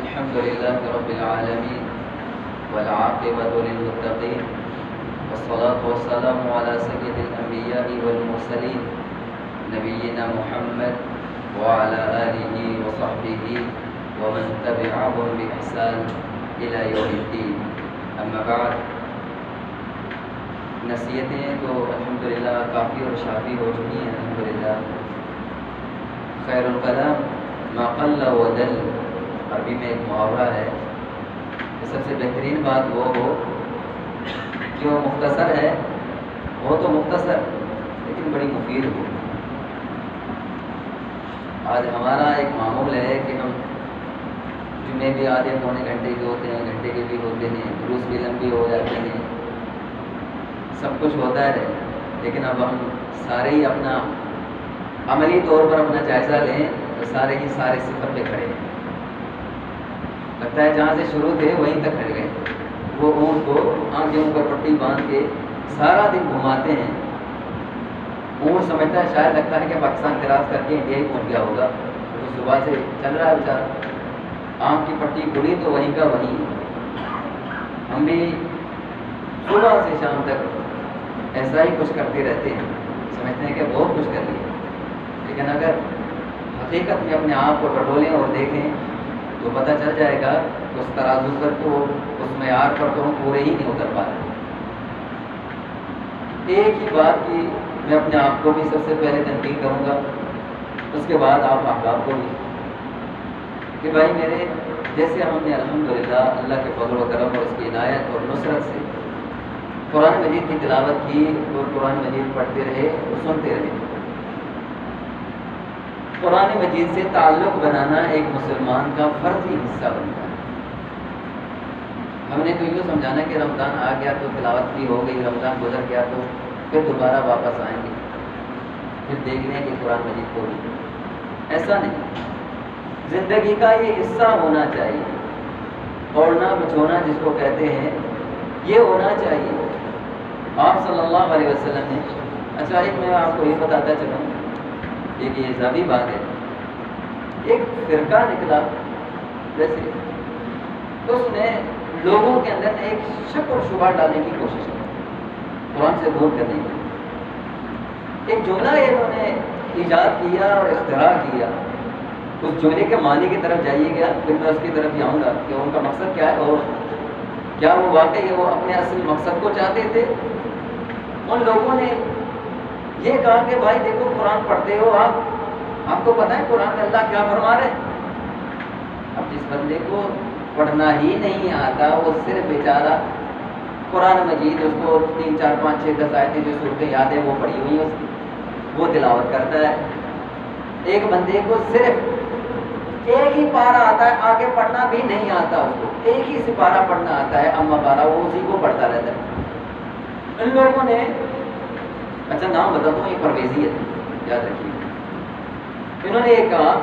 الحمد لله رب العالمين والعاقبة للمتقين والصلاة والسلام على سيد الأنبياء والمرسلين نبينا محمد وعلى آله وصحبه ومن تبعهم بإحسان إلى يوم الدين. أما بعد، نصیحتیں تو الحمدللہ کافی اور شافی ہو چکی ہیں. الحمدللہ خیر الکلام ما قل و دل، عربی میں ایک محاورہ ہے کہ سب سے بہترین بات وہ ہو جو مختصر ہے، وہ تو مختصر لیکن بڑی مفید ہو. آج ہمارا ایک معمول ہے کہ ہم جمعے بھی آدھے پونے گھنٹے کے ہوتے ہیں، گھنٹے کے بھی ہوتے ہیں، دروس بھی لمبی ہو جاتے ہیں، سب کچھ ہوتا ہے، لیکن اب ہم سارے ہی اپنا عملی طور پر اپنا جائزہ لیں تو سارے ہی سارے صفر پہ کھڑے ہیں. لگتا ہے جہاں سے شروع تھے وہیں تک کھڑ گئے. وہ اونٹ کو آنکھوں پر پٹی باندھ کے سارا دن گھماتے ہیں. اونٹ سمجھتا ہے، شاید لگتا ہے کہ پاکستان کراس کر کے انڈیا ہی پہنچ گیا ہوگا. تو صبح سے چل رہا ہے بیچارہ، آنکھ کی پٹی کھلی تو وہیں کا وہیں. ہم بھی صبح سے شام تک ایسا ہی کچھ کرتے رہتے ہیں، سمجھتے ہیں کہ بہت کچھ کر لیا، لیکن اگر حقیقت میں اپنے آپ کو ٹٹولیں اور دیکھیں تو پتہ چل جائے گا کہ اس ترازو پر تو، اس معیار پر تو ہم پورے ہی نہیں اتر پا رہے. ایک ہی بات کی میں اپنے آپ کو بھی سب سے پہلے تنقید کروں گا، اس کے بعد آپ احباب کو بھی، کہ بھائی میرے جیسے ہم نے الحمدللہ اللہ کے فضل و کرم اور اس کی عنایت اور نصرت سے قرآن مجید کی تلاوت کی اور قرآن مجید پڑھتے رہے اور سنتے رہے. قرآن مجید سے تعلق بنانا ایک مسلمان کا فرضی حصہ بنتا ہے. ہم نے تو یوں سمجھانا کہ رمضان آ گیا تو تلاوت بھی ہو گئی، رمضان گزر گیا تو پھر دوبارہ واپس آئیں گے، پھر دیکھ لیں کہ قرآن مجید کو بھی. ایسا نہیں، زندگی کا یہ حصہ ہونا چاہیے. اوڑھنا بچھونا جس کو کہتے ہیں یہ ہونا چاہیے. آپ صلی اللہ علیہ وسلم نے، اچھا ایک میں آپ کو یہ بتاتا چلوں، ایک یہ ذاتی بات ہے، ایک فرقہ نکلا ویسے تو اس نے لوگوں کے اندر ایک شک اور شبہ ڈالنے کی کوشش کی، قرآن سے دور کرنے کی. ایک جملہ انہوں نے ایجاد کیا اور اختراع کیا. اس جملے کے معنی کی طرف جائیے گا، پھر میں اس کی طرف بھی آؤں گا کہ ان کا مقصد کیا ہے اور کیا وہ واقعی وہ اپنے اصل مقصد کو چاہتے تھے. ان لوگوں نے یہ کہا کہ بھائی دیکھو قرآن پڑھتے ہو آپ کو پتہ ہے قرآن میں اللہ کیا فرما رہے ہیں. اب جس بندے کو پڑھنا ہی نہیں آتا، وہ صرف بیچارہ قرآن مجید اس کو 3 4 5 6 10 آیتیں جو صورتیں یاد ہیں وہ پڑھی ہوئی ہیں اس کی، وہ تلاوت کرتا ہے. ایک بندے کو صرف ایک ہی پارہ آتا ہے، آگے پڑھنا بھی نہیں آتا، اس کو ایک ہی سپارہ پڑھنا آتا ہے، اما پارہ، وہ اسی کو پڑھتا رہتا ہے. ان لوگوں نے، اچھا نام بتاتا ہوں، یہ پرویزی ہے، یاد رکھیے. انہوں نے یہ کہا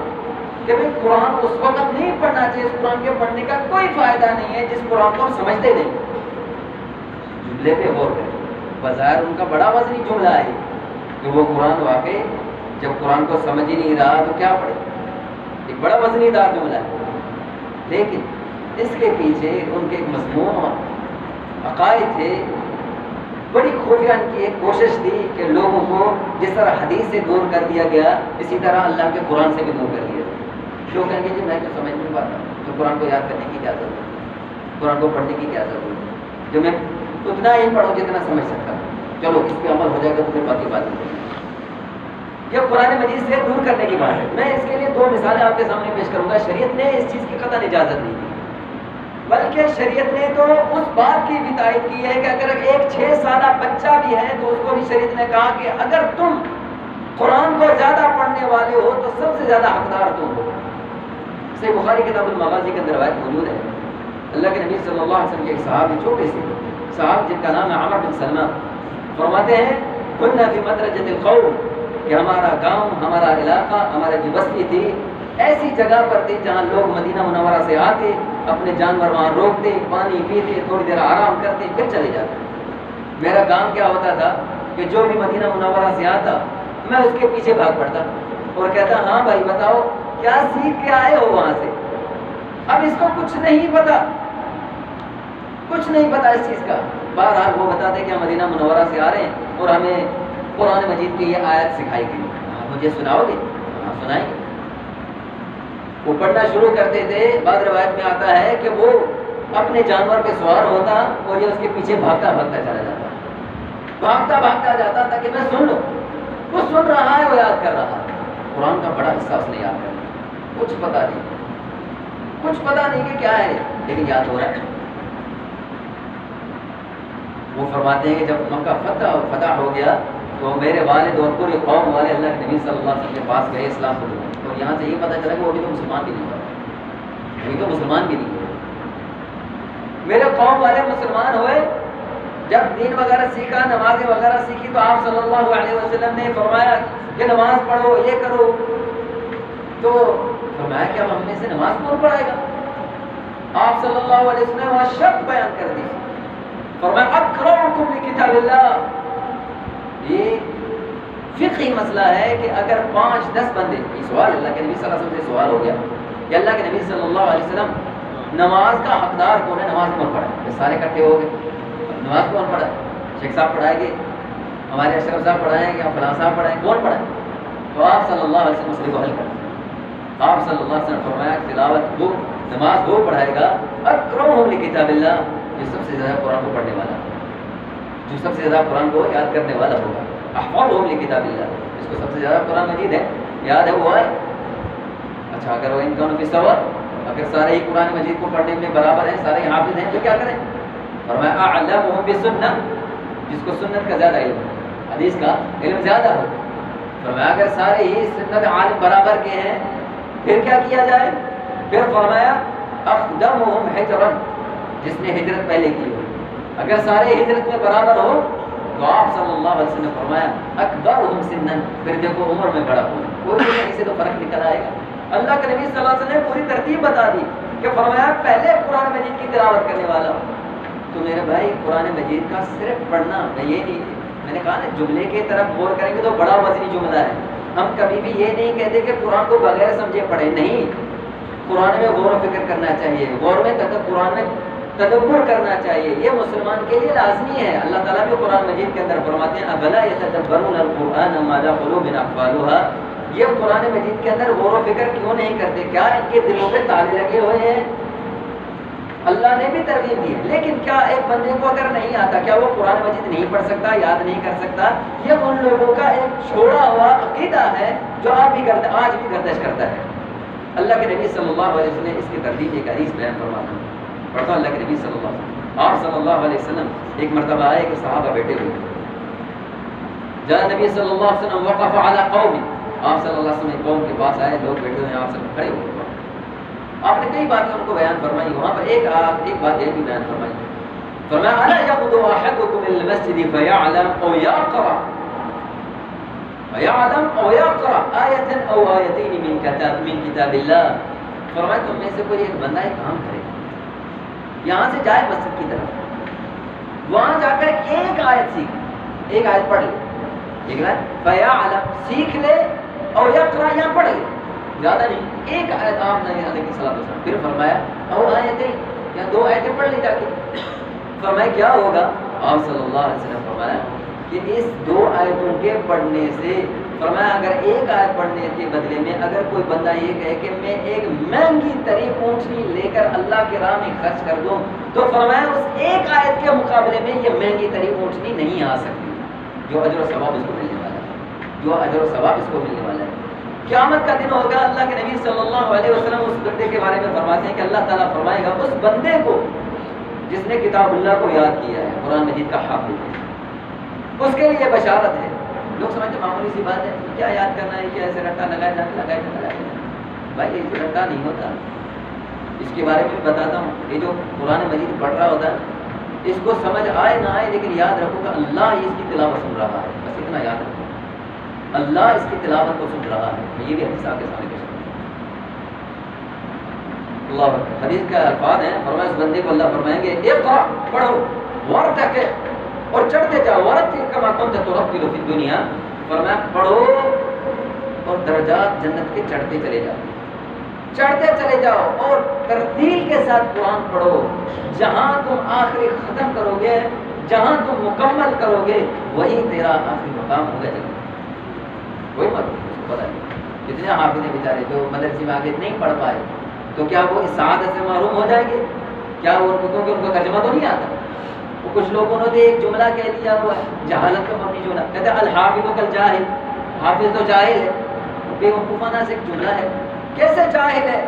کہ بھائی قرآن اس وقت نہیں پڑھنا چاہیے، اس قرآن کے پڑھنے کا کوئی فائدہ نہیں ہے جس قرآن کو ہم سمجھتے نہیں. جملے پہ غور کریں، بظاہر ان کا بڑا وزنی جملہ ہے کہ وہ قرآن واقعی جب قرآن کو سمجھ ہی نہیں رہا تو کیا پڑھے، ایک بڑا وزنی دار جملہ ہے. لیکن اس کے پیچھے ان کے ایک مضمون عقائد تھے، بڑی خفیہ ان کی ایک کوشش تھی کہ لوگوں کو جس طرح حدیث سے دور کر دیا گیا اسی طرح اللہ کے قرآن سے بھی دور کر دیا. لوگ کہیں گے جی میں تو سمجھ نہیں پاتا، تو قرآن کو یاد کرنے کی کیا ضرورت ہے، قرآن کو پڑھنے کی کیا ضرورت ہے، جو میں اتنا ہی پڑھوں جتنا سمجھ سکتا ہوں، چلو اس پہ عمل ہو جائے گا تو پھر باقی بات نہیں. یہ قرآن مجید سے دور کرنے کی بات ہے. میں اس کے لیے 2 مثالیں آپ کے سامنے پیش کروں گا. شریعت نے اس چیز کی قطعاً اجازت نہیں دی، بلکہ شریعت نے تو اس بات کی بھی تائید کی ہے کہ اگر ایک 6 سالہ بچہ بھی ہے تو اس کو بھی شریعت نے کہا کہ اگر تم قرآن کو زیادہ پڑھنے والے ہو تو سب سے زیادہ حقدار تم ہو. صحیح بخاری کتاب المغازی کے اندر روایت موجود ہے. اللہ کے نبی صلی اللہ علیہ وسلم کے ایک صحابی، چھوٹے سے صحابی جن کا نام ہے عمر بن سلمہ، فرماتے ہیں كنا فی مدرجۃ القوم، کہ ہمارا گاؤں، ہمارا علاقہ، ہماری جو بستی تھی ایسی جگہ پر تھی جہاں لوگ مدینہ منورہ سے آتے، اپنے جانور وہاں روکتے، پانی پیتے، تھوڑی دیر آرام کرتے، پھر چلے جاتے. میرا کام کیا ہوتا تھا کہ جو بھی مدینہ منورہ سے آتا میں اس کے پیچھے بھاگ پڑتا اور کہتا ہاں بھائی بتاؤ کیا سیکھ کے آئے ہو وہاں سے. اب اس کو کچھ کچھ نہیں پتا، کچھ نہیں پتا اس چیز کا. بہرحال وہ بتاتے کہ ہم مدینہ منورہ سے آ رہے ہیں اور ہمیں قرآن مجید کی یہ آیت سکھائی گئی. آپ مجھے سناؤ گے؟ ہاں سنائیں گے. وہ پڑھنا شروع کرتے تھے. بعض روایت میں آتا ہے کہ وہ اپنے جانور پہ سوار ہوتا اور یہ اس کے پیچھے بھاگتا بھاگتا چلا جاتا، بھاگتا بھاگتا جاتا تاکہ میں سن لوں. وہ سن رہا ہے، وہ یاد کر رہا ہے. قرآن کا بڑا حصہ اس نے یاد کر لیا. کچھ پتا نہیں، کچھ پتا نہیں کہ کیا ہے، لیکن یاد ہو رہا ہے. وہ فرماتے ہیں کہ جب مکہ فتح ہو گیا تو میرے والد اور پوری قوم والے اللہ کے نبی صلی اللہ علیہ وسلم کے پاس گئے اسلام قبول کرنے. تو یہاں سے یہ پتہ چلا کہ وہ بھی تو مسلمان بھی نہیں ہوا، ابھی تو مسلمان بھی نہیں ہوئے. میرے قوم والے مسلمان ہوئے. جب دین وغیرہ سیکھا، نمازیں وغیرہ سیکھی، تو آپ صلی اللہ علیہ وسلم نے فرمایا کہ نماز پڑھو، یہ کرو. تو فرمایا کہ اب ہم میں سے نماز کون پڑھائے گا؟ آپ صلی اللہ علیہ وسلم نے وہاں شرط بیان کر دی. فرمایا اقرؤکم لکتاب اللہ. یہ فقہی مسئلہ ہے کہ اگر 5-10 بندے، یہ سوال اللہ کے نبی صلی اللہ علیہ وسلم سے سوال ہو گیا کہ اللہ کے نبی صلی اللہ علیہ وسلم نماز کا حقدار کون ہے، نماز کون پڑھائے؟ یہ سارے اکٹھے ہو گئے، نماز کون پڑھائے؟ شیخ صاحب پڑھائیں گے، ہمارے اشرف صاحب پڑھائیں گے، یا فلاں صاحب پڑھائیں گے، کون پڑھائے؟ تو آپ صلی اللہ علیہ وسلم مسئلے کو حل کر دیں. آپ صلی اللہ علیہ وسلم فرمایا کہ تلاوت وہ نماز وہ پڑھائے گا اقرؤہم لکتاب اللہ، جو سب سے زیادہ قرآن کو پڑھنے والا، جو سب سے زیادہ قرآن کو یاد کرنے والا ہوگا. احفظہم لکتاب اللہ، جس کو سب سے زیادہ قرآن مجید ہے یاد ہے وہ آئے. اچھا اگر وہ ان کانوا فی سواء، اگر سارے ہی قرآن مجید کو پڑھنے میں برابر ہیں، سارے حافظ ہیں، تو کیا کریں؟ فرمایا اعلمہم بالسنہ، جس کو سنت کا زیادہ علم، حدیث کا علم زیادہ ہو. فرمایا اگر سارے ہی سنت عالم برابر کے ہیں پھر کیا کیا جائے؟ پھر فرمایا اقدمہم حجرا، جس نے ہجرت پہلے کی ہو. اگر سارے ہجرت میں برابر ہو تو آپ صلی اللہ علیہ وسلم نے فرمایا اکبرہم سنن، پھر دیکھو عمر میں بڑا ہو، کوئی بھی کہیں سے تو فرق نکل آئے گا. اللہ کے نبی صلی اللہ علیہ وسلم نے پوری ترتیب بتا دی کہ فرمایا پہلے قرآن مجید کی تلاوت کرنے والا. تو میرے بھائی قرآن مجید کا صرف پڑھنا، میں یہ نہیں، میں نے کہا نا جملے کی طرف غور کریں گے تو بڑا وزنی جملہ ہے. ہم کبھی بھی یہ نہیں کہتے کہ قرآن کو بغیر سمجھے پڑھیں، نہیں. قرآن میں غور و فکر کرنا چاہیے، غور میں قرآن میں تدبر کرنا چاہیے. یہ مسلمان کے لیے لازمی ہے. اللہ تعالیٰ بھی قرآن مجید کے اندر فرماتے ہیں افلا یتدبرون القرآن ما علی قلوب اقفالها. یہ قرآن مجید کے اندر غور و فکر کیوں نہیں کرتے؟ کیا ان کے دلوں پہ تالے لگے ہوئے ہیں؟ اللہ نے بھی ترغیب دی ہے، لیکن کیا ایک بندے کو اگر نہیں آتا کیا وہ قرآن مجید نہیں پڑھ سکتا، یاد نہیں کر سکتا؟ یہ ان لوگوں کا ایک چھوڑا ہوا عقیدہ ہے جو آپ بھی کرتے، آج بھی گردش کرتا ہے. اللہ کے نبی صلی اللہ علیہ وسلم نے اس کی تردید ایک حدیث بیان فرماتے ہیں. پڑھتا اللہ کے نبی صلی اللہ علیہ وسلم، آپ صلی اللہ علیہ وسلم ایک مرتبہ آئے کہ صحابہ بیٹھے ہوئے تھے. جاء نبی صلی اللہ علیہ وسلم وقف علی قوم، آپ صلی اللہ علیہ وسلم قوم کے پاس آئے، لوگ بیٹھے ہوئے ہیں، آپ سب کھڑے ہوئے. آپ نے کئی باتیں ان کو بیان فرمائی، وہاں پر ایک بات یہ بھی بیان فرمائی. فرمایا الا یغدو احدکم الى المسجد فیعلم او یقرأ آیة او آیتین من کتاب اللہ. فرمایا تم میں سے کوئی ایک بندہ ایک کام کرے، یہاں سے جائے مسجد کی طرف، وہاں جا کر ایک آیت سیکھ، ایک آیت پڑھ لے، ایک آیت فیعلم سیکھ لے، اور یقرأ یا پڑھ لے، زیادہ نہیں، ایک آیت آپ نے علیہ السلام. پھر فرمایا او آیتیں، یا 2 آیتیں پڑھ لی جا کے. فرمایا کیا ہوگا؟ آپ صلی اللہ علیہ وسلم فرمایا کہ اس 2 آیتوں کے پڑھنے سے، فرمایا اگر ایک آیت پڑھنے کے بدلے میں اگر کوئی بندہ یہ کہے کہ میں ایک مہنگی ترین اونٹنی لے کر اللہ کے راہ میں خرچ کر دوں، تو فرمایا اس ایک آیت کے مقابلے میں یہ مہنگی ترین اونٹنی نہیں آ سکتی جو اجر و ثواب اس کو ملنے والا ہے، جو اجر و ثواب اس کو ملنے والا ہے. قیامت کا دن ہوگا، اللہ کے نبی صلی اللہ علیہ وسلم اس بندے کے بارے میں فرماتے ہیں کہ اللہ تعالیٰ فرمائے گا اس بندے کو جس نے کتاب اللہ کو یاد کیا ہے، قرآن مجید کا حافظ ہے، اس کے لیے بشارت ہے. لوگ سمجھتے معمولی سی بات ہے، کیا یاد کرنا ہے، کیا ایسے رٹا لگائے جانے. بھائی یہ رٹا نہیں ہوتا. اس کے بارے میں بتاتا ہوں. یہ جو قرآن مجید پڑھ رہا ہوتا ہے، اس کو سمجھ آئے نہ آئے لیکن یاد رکھو کہ اللہ ہی اس کی تلاوت سن رہا ہے، بس اتنا یاد رکھو، اللہ اس کی تلاوت کو سن رہا ہے. یہ بھی حدیث آپ کے سامنے پیش کرتا ہوں. اللہ حدیث کا الفاظ ہیں. فرمایا اس بندے کو اللہ فرمائیں گے اقرأ، پڑھو، ورتقِ، اور چڑھتے جاؤ، ورتل کما کنت ترتل فی الدنیا. فرمایا پڑھو اور درجات جنت کے چڑھتے چلے جاؤ، چڑھتے چلے جاؤ، اور ترتیل کے ساتھ قرآن پڑھو. جہاں تم آخری ختم کرو گے، جہاں تم مکمل کرو گے، وہی تیرا آخری مقام ہوگا جنت. کوئی مت پتہ نہیں کتنے حافظ ہیں بیچارے جو مدرسے میں آگے نہیں پڑھ پائے، تو کیا وہ اس سعادت سے محروم ہو جائیں گے؟ کیا وہ کیونکہ ان کو ترجمہ تو نہیں آتا؟ وہ کچھ لوگوں نے ایک جملہ کہہ دیا ہوا ہے جہالت کا مبنی جملہ، کہتے ہیں الحافظ کالجاہل، حافظ تو جاہل ہے. بے وقوفانہ سے ایک جملہ ہے. کیسے جاہل ہے؟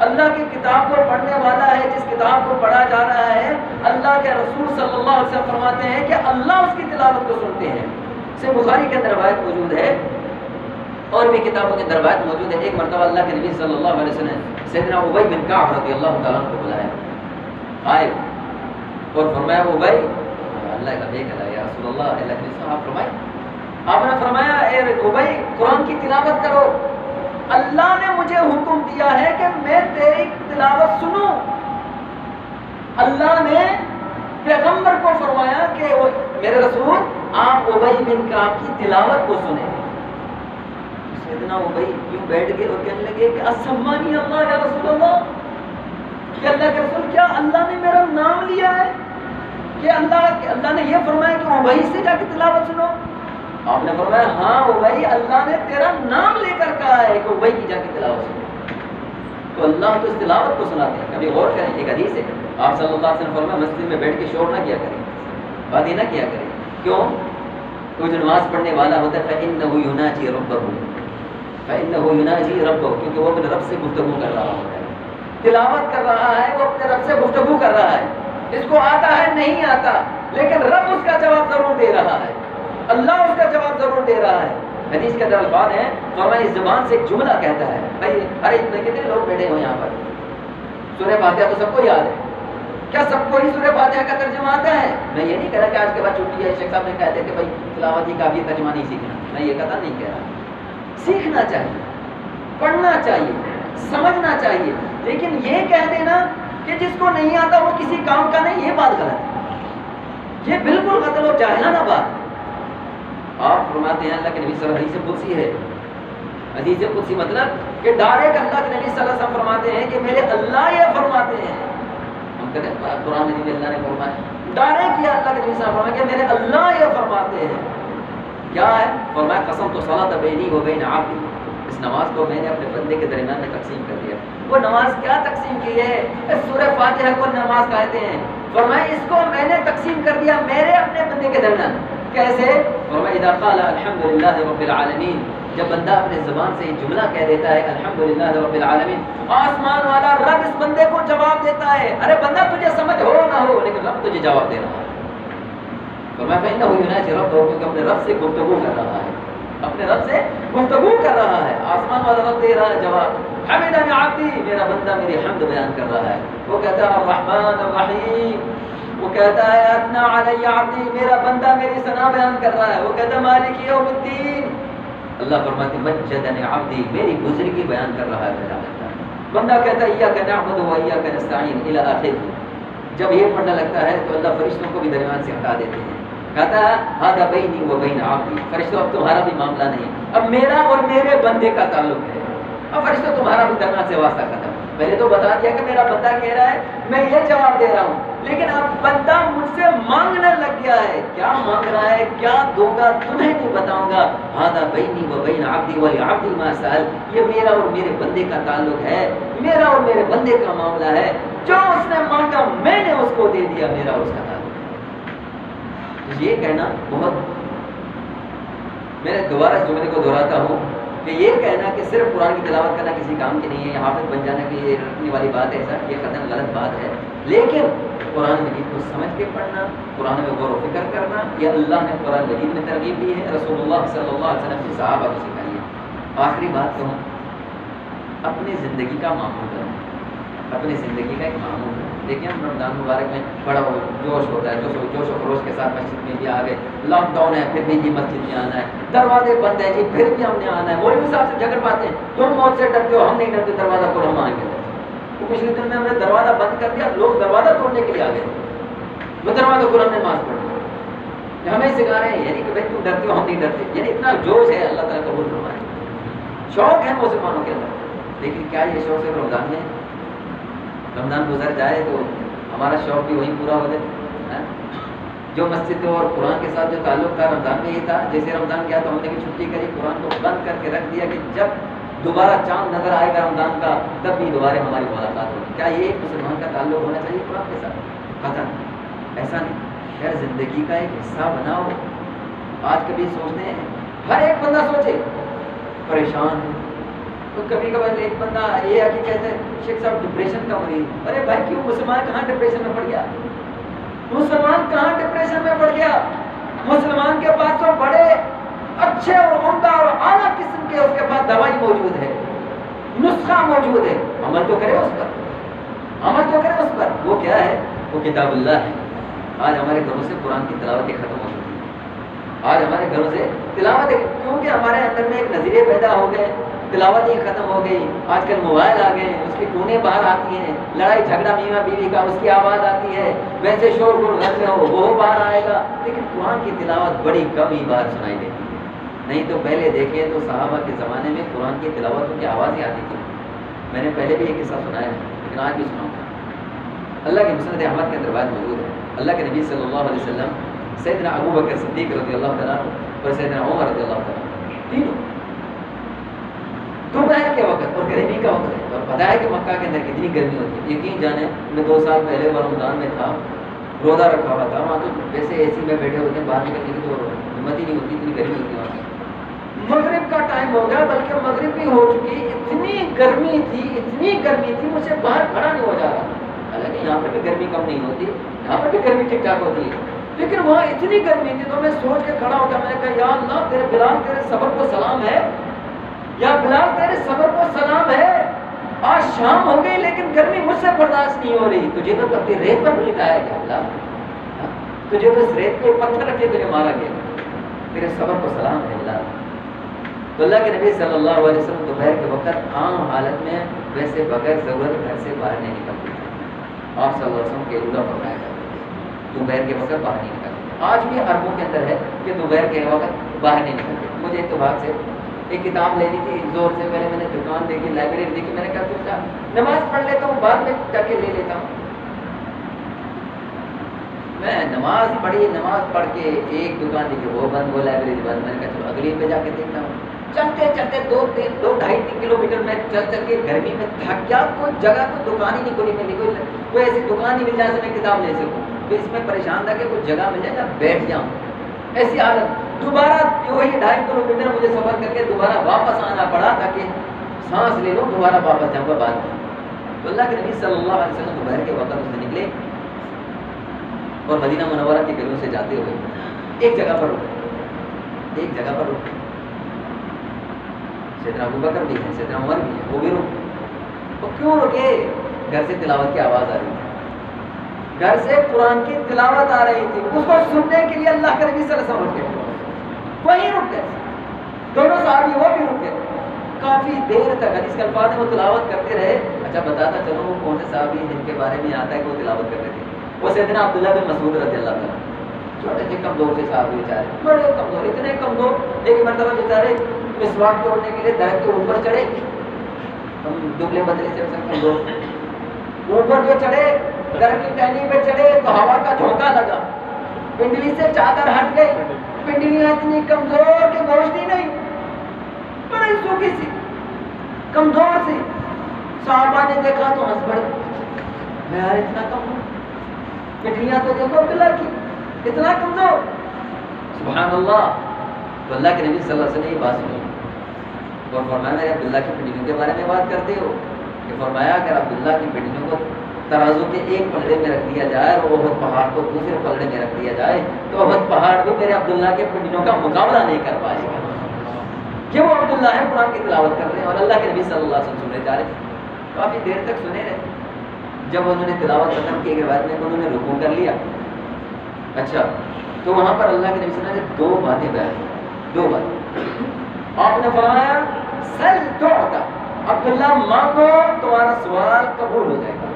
اللہ کی کتاب کو پڑھنے والا ہے، جس کتاب کو پڑھا جا رہا ہے اللہ کے رسول صلی اللہ علیہ وسلم فرماتے ہیں کہ اللہ اس کی تلاوت کو سنتے ہیں. سے بخاری کے اندر روایت موجود ہے اور بھی کتابوں کے اندر روایت موجود ہے. ایک مرتبہ اللہ کے نبی صلی اللہ علیہ وسلم سیدنا ابی بن کعب رضی اللہ تعالیٰ کو بلایا، آئے اور فرمایا ابی، اللہ کا دیکھ رہا ہے یا رسول اللہ، اللہ کے نبی آپ فرمائے، آپ نے فرمایا اے ابی قرآن کی تلاوت کرو، اللہ نے مجھے حکم دیا ہے کہ میں تیری تلاوت سنوں. اللہ نے پیغمبر کو فرمایا کہ میرے رسول آپ ابی بن کعب کی تلاوت کو سنیں. سیدنا ابی یوں بیٹھ گئے اور کہنے لگے کہ اسمانی اللہ یا رسول اللہ، کہ اللہ کے رسول کیا اللہ نے میرا نام لیا ہے؟ کہ اللہ نے یہ فرمایا کہ ابی سے جا کے تلاوت سنو. آپ نے فرمایا ہاں ابی، اللہ نے تیرا نام لے کر کہا ہے کہ ابی کی جا کے تلاوت سنو. تو اللہ تو اس تلاوت کو سناتے ہیں. کبھی غور کریں، ایک حدیث ہے آپ صلی اللہ علیہ وسلم فرمایا مسجد میں بیٹھ کے شور نہ کیا کریں، بات ہی نہ کیا کریں. کیوں؟ کوئی جو نماز پڑھنے والا ہوتا ہے فإنه يناجي ربه، فإنه يناجي ربه، کیونکہ وہ اپنے رب سے گفتگو کر رہا ہوتا ہے، تلاوت کر رہا ہے، وہ اپنے رب سے گفتگو کر رہا ہے. اس کو آتا ہے نہیں آتا، لیکن رب اس کا جواب ضرور دے رہا ہے، اللہ اس کا جواب ضرور دے رہا ہے. حدیث کے اندر الفاظ ہیں، فرمایا اس زبان سے ایک جملہ کہتا ہے. بھائی ارے اتنے کتنے لوگ بیٹھے ہوئے یہاں پر، سورہ فاتحہ تو سب کو یاد ہے، کیا سب کو ہی سورہ فاتحہ کا ترجمہ آتا ہے؟ میں یہ نہیں کہہ رہا کہ آج کے بعد چھٹی ہے، شیخ صاحب نے کہتے کہ بھائی تلاوت ہی کافی، ترجمہ نہیں سیکھنا. میں یہ کہتا نہیں کہہ رہا، سیکھنا چاہیے، پڑھنا چاہیے، سمجھنا چاہیے، لیکن یہ کہہ دینا کہ جس کو نہیں آتا وہ کسی کام کا نہیں، یہ بات غلط ہے، یہ بالکل غلط اور جاہلانہ بات ہے. آپ فرماتے ہیں اللہ کے نبی صلی اللہ علیہ وسلم، حدیث قدسی ہے، حدیث قدسی مطلب کہ ڈائریکٹ اللہ کے نبی صلی اللہ علیہ وسلم فرماتے ہیں کہ میرے اللہ یہ فرماتے ہیں. ہم کہتے ہیں قرآن میں اللہ نے فرمایا، ڈائریکٹ یہ اللہ کے نبی صلی اللہ علیہ وسلم فرمایا کہ میرے اللہ یہ فرماتے ہیں. کیا ہے؟ فرمایا قسم تو صلاۃ بینی و بین عبدی، اس نماز کو میں نے اپنے بندے کے درمیان میں تقسیم کر دیا. وہ نماز کیا تقسیم کی ہے؟ اس سورہ فاتحہ کو نماز کہتے ہیں. فرمایا اس کو میں نے تقسیم کر دیا میرے اپنے بندے کے درمیان. کیسے؟ فرمایا اذا قال الحمدللہ رب العالمین، جب بندہ اپنے زبان سے یہ جملہ کہہ دیتا ہے الحمدللہ رب العالمین، آسمان والا رب اس بندے کو جواب دیتا ہے. ارے بندہ تجھے سمجھ ہو نہ ہو لیکن رب تجھے جواب دے رہا ہے. فرمایا فإنه يناجي ربه، کیونکہ اپنے رب سے گفتگو کر رہا ہے، اپنے رب سے گفتگو کر رہا ہے. آسمان والا رب دے رہا ہے جواب. حمدنی عبدی، میرا بندہ میری حمد بیان کر رہا ہے. وہ کہتا ہے الرحمن الرحیم، وہ کہتا ہے اثنا علی عبدی، میرا بندہ میری ثنا بیان کر رہا ہے. وہ کہتا ہے مالک یوم الدین، اللہ فرماتے مجدنی عبدی، میری گزرگی بیان کر رہا ہے میرا بندہ. بندہ کہتا ہے ایاک نعبد و ایاک نستعین الی آخر. جب یہ پڑھنے لگتا ہے تو اللہ فرشتوں کو بھی درمیان سے ہٹا دیتے ہیں. کہتا ہے ھذا بینی و بین عبدی، فرشتوں اب تمہارا بھی معاملہ نہیں، اب میرا اور میرے بندے کا تعلق ہے. اب فرشتوں تمہارا بھی درمیان سے واسطہ ختم. پہلے تو بتا دیا کہ میرا بندہ کہہ رہا ہے، میں یہ جواب دے رہا ہوں، لیکن اب بندہ مجھ سے مانگنے لگ گیا ہے. کیا مانگ رہا ہے، کیا دوں گا تمہیں نہیں بتاؤں گا. ھذا بینی و بین عبدی ولعبدی ما سأل، یہ میرا اور میرے بندے کا تعلق ہے، میرا اور میرے بندے کا معاملہ ہے. جو اس نے مانگا میں نے اس کو دے دیا، میرا اس کا تعلق. یہ کہنا بہت، میں دوبارہ اس جملے کو دہراتا ہوں کہ یہ کہنا کہ صرف قرآن کی تلاوت کرنا کسی کام کی نہیں ہے، یہ حافظ بن جانا کہ یہ رکھنے والی بات ہے، سر یہ قطعاً غلط بات ہے. لیکن قرآن مجید کو سمجھ کے پڑھنا، قرآن میں غور و فکر کرنا، یہ اللہ نے قرآن مجید میں ترغیب دی ہے، رسول اللہ صلی اللہ علیہ وسلم کی صحابہ کو سکھائی ہے. آخری بات کہوں، اپنی زندگی کا معمول کروں، اپنی زندگی کا ایک معمول ہے. دیکھیں ہم رمضان مبارک میں بڑا جوش ہوتا ہے، جوش و خروش کے ساتھ مسجد میں بھی آ گئے. لاک ڈاؤن ہے پھر بھی جی مسجد میں آنا ہے، دروازے بند ہیں جی پھر بھی ہم نے آنا ہے. مولوی صاحب سے جھگڑ پاتے ہیں، تم موت سے ڈرتے ہو، ہم نہیں ڈرتے، دروازہ کھولو ہم آئیں گے. وہ پچھلے دن میں ہم نے دروازہ بند کر دیا، لوگ دروازہ توڑنے کے لیے آ گئے. وہ دروازہ کھولو ہم نے نماز پڑھی. ہمیں سکھا رہے ہیں یعنی کہ بھائی تم ڈرتے ہو ہم نہیں ڈرتے، یعنی اتنا جوش ہے. اللہ تعالیٰ قبول فرمائے. شوق ہے مسلمانوں کے اندر، لیکن کیا یہ شوق صرف رمضان میں ہے؟ رمضان گزر جائے تو ہمارا شوق بھی وہیں پورا ہو جائے. جو مسجد اور قرآن کے ساتھ جو تعلق تھا رمضان میں یہ تھا، جیسے رمضان کیا تو ہم نے بھی چھٹی کری، قرآن کو بند کر کے رکھ دیا کہ جب دوبارہ چاند نظر آئے گا رمضان کا تب بھی دوبارہ ہماری ملاقات ہوگی. کیا یہ ایک مسلمان کا تعلق ہونا چاہیے قرآن کے ساتھ؟ قطعاً ایسا نہیں. یار زندگی کا ایک حصہ بناؤ. آج کبھی سوچتے ہیں، ہر ایک بندہ سوچے پریشان ہے تو کبھی کبھار ایک بندہ یہ ہے کہ کہتے ہیں شیخ صاحب ڈپریشن کا مریض. ارے بھائی کیوں؟ مسلمان کہاں ڈپریشن میں پڑ گیا؟ مسلمان کہاں ڈپریشن میں پڑ گیا؟ مسلمان کے پاس تو بڑے اچھے اور عمدہ اور اعلیٰ قسم کے اس کے پاس دوائی موجود ہے، نسخہ موجود ہے. عمل تو کرے اس پر، عمل تو کرے اس پر. وہ کیا ہے؟ وہ کتاب اللہ ہے. آج ہمارے گھروں سے قرآن کی تلاوتیں ختم ہو چکی ہیں. آج ہمارے گھروں سے تلاوت، کیونکہ ہمارے اندر میں ایک نظریے پیدا ہو گئے، تلاوت ہی ختم ہو گئی. آج کل موبائل آ گئے ہیں، اس کی ٹونیں باہر آتی ہیں، لڑائی جھگڑا میاں بیوی کا اس کی آواز آتی ہے، ویسے شور گل گھر میں ہو وہ باہر آئے گا. لیکن قرآن کی تلاوت بڑی کم ہی باہر سنائی دیتی ہے. نہیں تو پہلے دیکھیں تو صحابہ کے زمانے میں قرآن کی تلاوتوں کی آواز ہی آتی تھی. میں نے پہلے بھی ایک قصہ سنایا ہے لیکن آج بھی سناؤں گا. اللہ کے مسند احمد کے اندر روایت موجود ہے. اللہ کے نبی صلی اللہ علیہ وسلم، سیدنا ابو بکر صدیق رضی اللہ تعالیٰ اور سیدنا عمر رضی اللہ تعالیٰ، تینوں دوپہر کے وقت اور گرمی کا وقت ہے. اور پتہ ہے کہ مکہ کے اندر کتنی گرمی ہوتی ہے. یقین جانے میں 2 سال پہلے وہ رمضان میں تھا، روزہ رکھا ہوا تھا. وہاں تو ویسے اے سی میں بیٹھے ہوتے ہیں، باہر نکلنے کی تو ہمت ہی نہیں ہوتی، اتنی گرمی ہوتی ہے وہاں. مغرب کا ٹائم ہو گیا، بلکہ مغرب بھی ہو چکی. اتنی گرمی تھی مجھ سے باہر کھڑا نہیں ہو جا رہا. حالانکہ یہاں پر بھی گرمی کم نہیں ہوتی، یہاں پر بھی گرمی ٹھیک ٹھاک ہوتی ہے، لیکن وہاں اتنی گرمی تھی تو میں سوچ کے کھڑا ہوتا. میں نے کہا یا اللہ تیرے بلال تیرے صبر کو سلام ہے، یا بلال تیرے صبر کو سلام ہے. آج شام ہو گئی لیکن گرمی مجھ سے برداشت نہیں ہو رہی. تجھے تو اپنی ریت پر ملتا ہے کیا بلال؟ تجھے تو اس ریت پہ پتھر رکھے تجھے مارا گیا. تیرے صبر کو سلام ہے بلال. تو اللہ کے نبی صلی اللہ علیہ وسلم دوپہر کے وقت عام حالت میں ویسے بغیر ضرورت گھر سے باہر نہیں نکلتے. آپ صلی اللہ علیہ وسلم کے روزہ فرمایا جاتا ہے دوپہر کے وقت باہر نہیں نکلتے. آج بھی عربوں کے اندر ہے کہ دوپہر کے وقت باہر نہیں نکلتے. مجھے اتفاق سے ایک کتاب لینی تھی، زور سے پہلے میں نے دکان دیکھی، لائبریری دیکھی. میں نے کہا سوچا نماز پڑھ لیتا ہوں، بعد میں جا کے لے لیتا ہوں. میں نماز پڑھ کے ایک دکان دیکھی وہ بند، وہ لائبریری بند. میں نے کہا چلو اگلی پہ جا کے دیکھتا ہوں. چلتے 2-2.5-3 کلومیٹر میں چل کے گرمی میں تھک گیا. کوئی جگہ کوئی دکان ہی نہیں کھلی ملی، کوئی ایسی دکان نہیں مل جائے سے میں کتاب لے سکوں. تو اس میں پریشان تھا کہ کوئی جگہ مل جائے جہاں بیٹھ جاؤں. ایسی حالت دوبارہ وہی 2.5 کلومیٹر مجھے سفر کر کے دوبارہ واپس آنا پڑا تاکہ سانس لے لوں، دوبارہ واپس جاؤں گا بعد میں. تو اللہ کے نبی صلی اللہ علیہ وسلم دوپہر کے وقت سے نکلے اور مدینہ منورہ کی گلیوں سے جاتے ہوئے ایک جگہ پر رکے. سیدنا ابو بکر بھی ہے، سیدنا عمر بھی ہے، وہ بھی رکے. وہ کیوں رکے؟ گھر سے تلاوت کی آواز آ رہی تھی، گھر سے قرآن کی تلاوت آ رہی تھی. اس کو سننے کے لیے اللہ کے نبی صلی اللہ علیہ وسلم رکے، وہیں رک گئے. دونوں صحابی وہ بھی رک گئے کافی دیر تک. حدیث کے الفاظ میں وہ تلاوت کرتے رہے. اچھا بتاتا چلو وہ کون سے صحابی جن کے بارے میں آتا ہے کہ وہ تلاوت کر رہے تھے. وہ سیدنا عبداللہ بن مسعود رضی اللہ عنہ، چھوٹے سے کمزور سے صحابی بیچارے، بڑے کمزور، اتنے کمزور. ایک مرتبہ بیچارے مسواک توڑنے کے لیے درخت کے اوپر چڑھے. ہم دبلے پتلے سے کمزور، اوپر جو چڑھے درخت کی ٹہنی پہ چڑھے تو ہوا کا جھونکا لگا، پنڈلی سے چادر ہٹ گئی. پنڈلیاں اتنی کمزور کہ گوشت ہی نہیں، بڑی سوکھی سی کمزور سی. صحابہ نے دیکھا تو ہنس پڑے. میں یار اتنا کم ہوں، پنڈلیاں تو دیکھو پلر کی، اتنا کمزور. سبحان اللہ. تو اللہ کے نبی صلی اللہ علیہ وسلم نے یہ بات سنی اور فرمایا میرے عبداللہ کی پنڈلیوں کے بارے میں بات کرتے ہو کہ فرمایا اگر عبداللہ کی پنڈلیوں کو ترازو کے ایک پلڑے میں رکھ دیا جائے اور احد پہاڑ کو دوسرے پلڑے میں رکھ دیا جائے تو احد پہاڑ بھی میرے عبداللہ کے پنڈلیوں کا مقابلہ نہیں کر پائے گا. یہ وہ عبداللہ ہے قرآن کی تلاوت کر رہے ہیں اور اللہ کے نبی صلی اللہ علیہ وسلم سننے جا رہے ہیں. کافی دیر تک سنے رہے. جب انہوں نے تلاوت ختم کی کے بعد میں انہوں نے رکوع کر لیا. اچھا تو وہاں پر اللہ کے نبی صلی اللہ علیہ وسلم نے 2 باتیں بیان کی. 2 بات آپ نے فرمایا سل تعطا، عبداللہ مانگو تمہارا سوال قبول ہو جائے گا،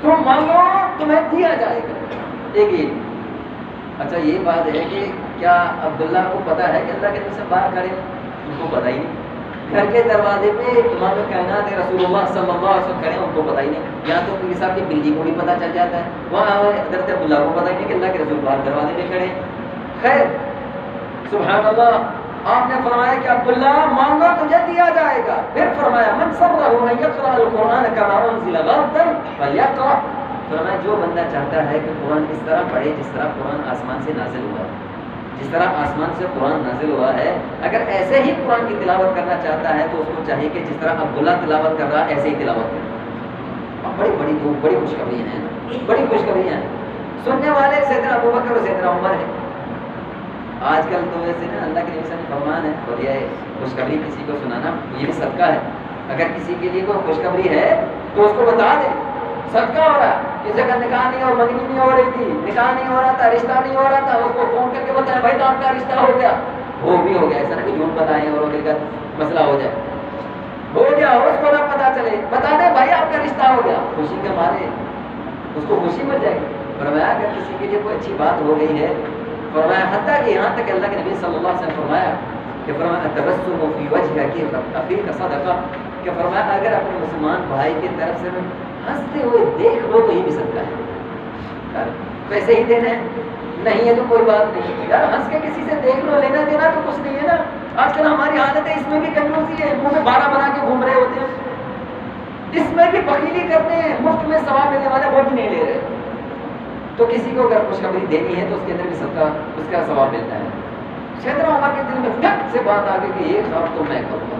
تم مانگو تمہیں دیا جائے گا. ایک یہ. اچھا یہ بات ہے کہ کیا عبداللہ کو پتا ہے کہ اللہ کے نبی سے باہر کھڑے؟ ان کو پتا ہی نہیں. گھر کے دروازے پہ امام کائنات رسول اللہ صلی اللہ علیہ وسلم کھڑے ہیں، ان کو پتہ ہی نہیں، یہاں تو کسی صاحب کی بلی کو بھی پتہ چل جاتا ہے، وہاں حضرت عبداللہ کو پتہ ہی نہیں کہ اللہ کے رسول باہر دروازے پہ کھڑے ہیں۔ خیر سبحان اللہ، آپ نے فرمایا کہ عبداللہ مانگو تجھے دیا جائے گا، پھر فرمایا من سرہ ان یقرأ القرآن کما انزل غدا فلیقرأ، فرمایا جو بندہ چاہتا ہے کہ قرآن اس طرح پڑھے جس طرح قرآن آسمان سے نازل ہوا ہے، جس طرح آسمان سے قرآن نازل ہوا ہے، اگر ایسے ہی قرآن کی تلاوت کرنا چاہتا ہے تو اس کو چاہیے کہ جس طرح عبداللہ تلاوت کر رہا ہے ایسے ہی تلاوت کرے۔ اب بڑی خوشخبری ہیں، بڑی خوشخبری ہیں، سننے والے سیدنا ابوبکر اور سیدنا عمر ہیں۔ آج کل تو ویسے نا اللہ کے نبی صلی اللہ علیہ وسلم فرمان ہے، اور یہ خوشخبری کسی کو سنانا یہ بھی صدقہ ہے، اگر کسی کے لیے کوئی خوشخبری ہے تو اس کو بتا دیں، صدقہ ہو رہا ہے، کسی کا نکاح نہیں اور منگنی نہیں ہو رہی تھی، نکاح نہیں ہو رہا تھا، رشتہ نہیں ہو رہا تھا، اس کو فون کر کے بتائیں بھائی تو آپ کا رشتہ ہو گیا، وہ بھی ہو گیا، ایسا نہ کہ جھوٹ بتائیں اور دل کا مسئلہ ہو جائے، ہو گیا اس کو نہ پتا چلے، بتا دیں بھائی آپ کا رشتہ ہو گیا، خوشی کے مارے اس کو خوشی مل جائے گی۔ فرمایا اگر کسی کے لیے کوئی اچھی بات ہو گئی ہے، فرمایا حتیٰ کہ یہاں تک اللہ کے نبی صلی اللہ علیہ وسلم فرمایا کہ فرمایا تبسم فی وجهک اخیک صدقہ، کہ فرمایا اگر اپنے مسلمان بھائی کی طرف سے ہنستے ہوئے دیکھ لو تو یہ بھی صدقہ ہے، پیسے ہی دینا ہے نہیں ہے تو کوئی بات نہیں، یار ہنس کے کسی سے دیکھ لو، لینا دینا تو کچھ نہیں ہے نا۔ آج کل ہماری حالت ہے اس میں بھی کنجوسی ہے، منہ میں بارہ بنا کے گھوم رہے ہوتے ہیں، اس میں بھی بخیلی کرتے ہیں، مفت میں ثواب ملنے والا وہ بھی نہیں لے رہے، تو کسی کو اگر خوشخبری دینی ہے تو اس کے اندر بھی صدقہ اس کا ثواب ملتا ہے۔ سیدنا عمر کے دل میں فٹ سے بات آ گئی کہ یہ کام تو میں کروں گا،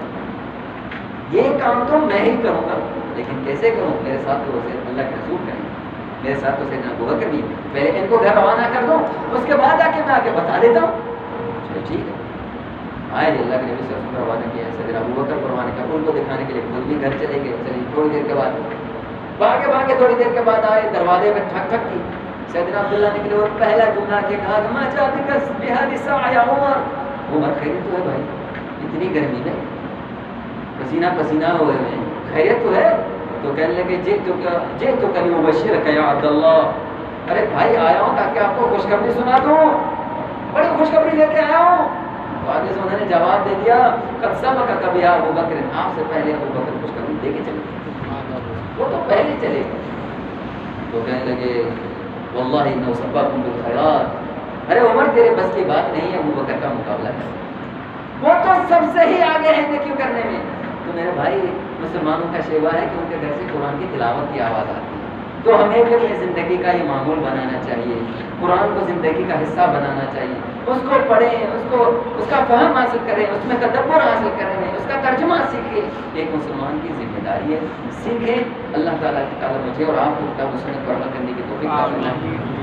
یہ کام تو میں ہی کروں گا، لیکن کیسے کروں؟ میرے ساتھ تو اسے اللہ کے رسول کریں، میرے ساتھ تو سیدنا ابوبکر بھی، پہلے ان کو گھر روانہ کر دوں، اس کے بعد آ کے میں آ کے بتا دیتا ہوں۔ چلو ٹھیک ہے، آئے اللہ کے نبی سے روانہ کیا، سیدنا ابوبکر کو روانہ کیا، ان کو دکھانے کے لیے خود بھی گھر چلے گئے، چلیے تھوڑی دیر کے بعد بھاگے تھوڑی دیر کے بعد آئے، دروازے میں ٹھک ٹھک کی، سیدنا عبداللہ نکلے اور پہلا جملہ کے کہا کہ ما جاء بک بهذه الساعة یا عمر خیریت تو ہے بھائی، اتنی گرمی میں پسینہ پسینہ ہوئے ہیں، خیریت تو ہے؟ تو کہنے لگے جئت لأبشرک یا عبداللہ، ارے بھائی آیا ہوں تاکہ آپ کو خوشخبری سنا دوں، بڑی خوشخبری لے کے آیا ہوں۔ تو آگے سے انہوں نے جواب دے دیا قد سبقک بہا ابوبکر، آپ سے پہلے ابوبکر خوشخبری دے کے چلے گئے، وہ تو پہلے چلے گئے۔ تو کہنے لگے واللہ انہ سباکم بالخیرات، ارے عمر تیرے بس کی بات نہیں ہے ابوبکر کا مقابلہ کر، وہ تو سب سے ہی آگے ہیں نیکیوں کرنے میں۔ تو میرے بھائی مسلمانوں کا شیوا ہے کہ ان کے گھر سے قرآن کی تلاوت کی آواز آتی ہے، تو ہمیں بھی اپنی زندگی کا یہ معمول بنانا چاہیے، قرآن کو زندگی کا حصہ بنانا چاہیے، اس کو پڑھیں، اس کا فہم حاصل کریں، اس میں تدبر حاصل کریں، اس کا ترجمہ سیکھیں، ایک مسلمان کی ذمہ داری ہے، سیکھیں۔ اللہ تعالیٰ مجھے اور آپ کو کتاب و سنت پر عمل کرنے کی توفیق عطا فرمائے۔